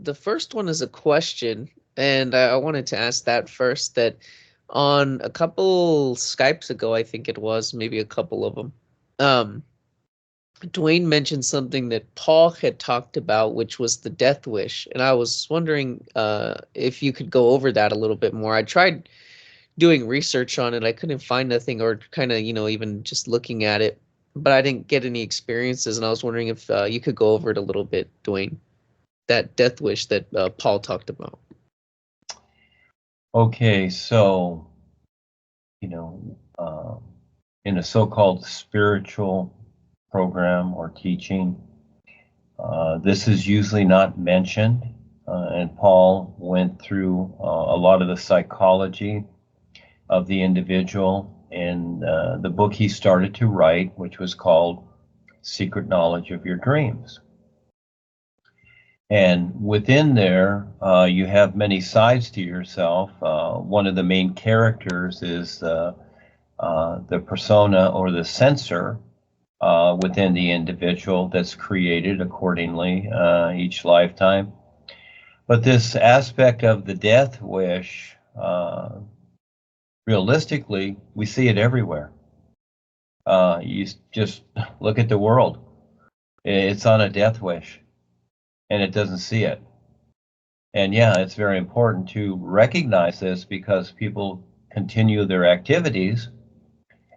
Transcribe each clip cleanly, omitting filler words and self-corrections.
The first one is a question, and I wanted to ask that first. That on a couple Skypes ago, I think it was, maybe a couple of them, Duane mentioned something that Paul had talked about, which was the death wish. And I was wondering if you could go over that a little bit more. I tried doing research on it. I couldn't find nothing, or kind of, even just looking at it, but I didn't get any experiences. And I was wondering if you could go over it a little bit, Duane, that death wish that Paul talked about. Okay, so, in a so-called spiritual program or teaching, this is usually not mentioned, and Paul went through a lot of the psychology of the individual in the book he started to write, which was called Secret Knowledge of Your Dreams. And within there, you have many sides to yourself. One of the main characters is the persona or the sensor within the individual that's created accordingly each lifetime. But this aspect of the death wish, realistically, we see it everywhere. You just look at the world. It's on a death wish, and it doesn't see it. And yeah, it's very important to recognize this, because people continue their activities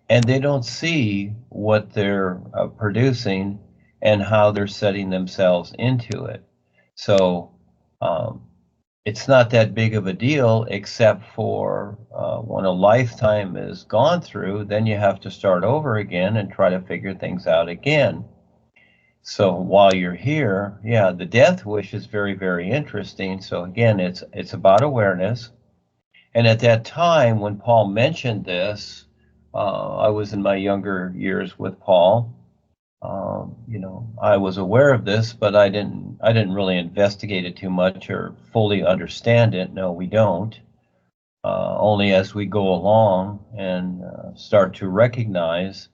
and they don't see what they're producing and how they're setting themselves into it. So it's not that big of a deal, except for when a lifetime is gone through, then you have to start over again and try to figure things out again. So while you're here, yeah, the death wish is very, very interesting. So again, it's about awareness. And at that time, when Paul mentioned this, I was in my younger years with Paul. I was aware of this, but I didn't really investigate it too much or fully understand it. No, we don't. Only as we go along and start to recognize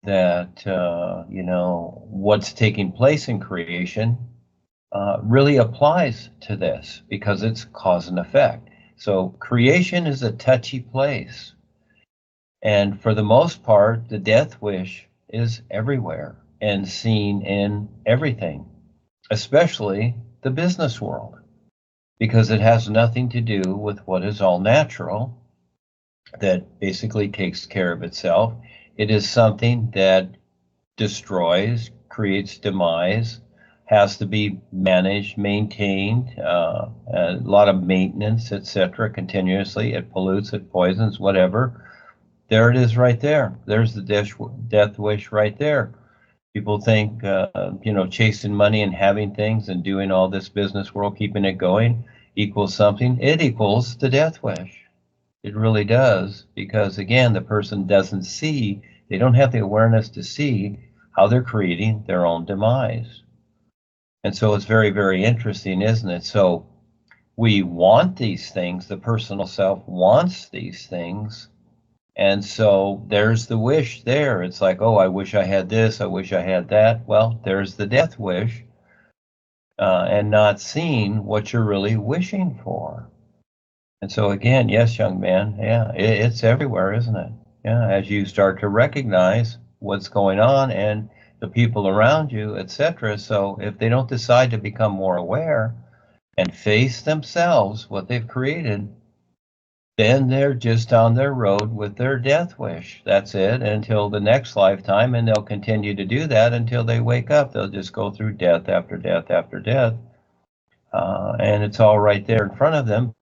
that what's taking place in creation really applies to this, because it's cause and effect. So creation is a touchy place, and for the most part, the death wish is everywhere and seen in everything, especially the business world, because it has nothing to do with what is all natural, that basically takes care of itself. It is something that destroys, creates demise, has to be managed, maintained, a lot of maintenance, etc., continuously. It pollutes, it poisons, whatever. There it is right there. There's the death wish right there. People think, chasing money and having things and doing all this business world, keeping it going, equals something. It equals the death wish. It really does, because again, the person doesn't see, they don't have the awareness to see how they're creating their own demise. And so it's very, very interesting, isn't it? So we want these things, the personal self wants these things. And so there's the wish there. It's like, oh, I wish I had this, I wish I had that. Well, there's the death wish, and not seeing what you're really wishing for. And so again, yes, young man, yeah, it's everywhere, isn't it? Yeah, as you start to recognize what's going on and the people around you, etc. So if they don't decide to become more aware and face themselves, what they've created, then they're just on their road with their death wish. That's it, until the next lifetime, and they'll continue to do that until they wake up. They'll just go through death after death after death, and it's all right there in front of them,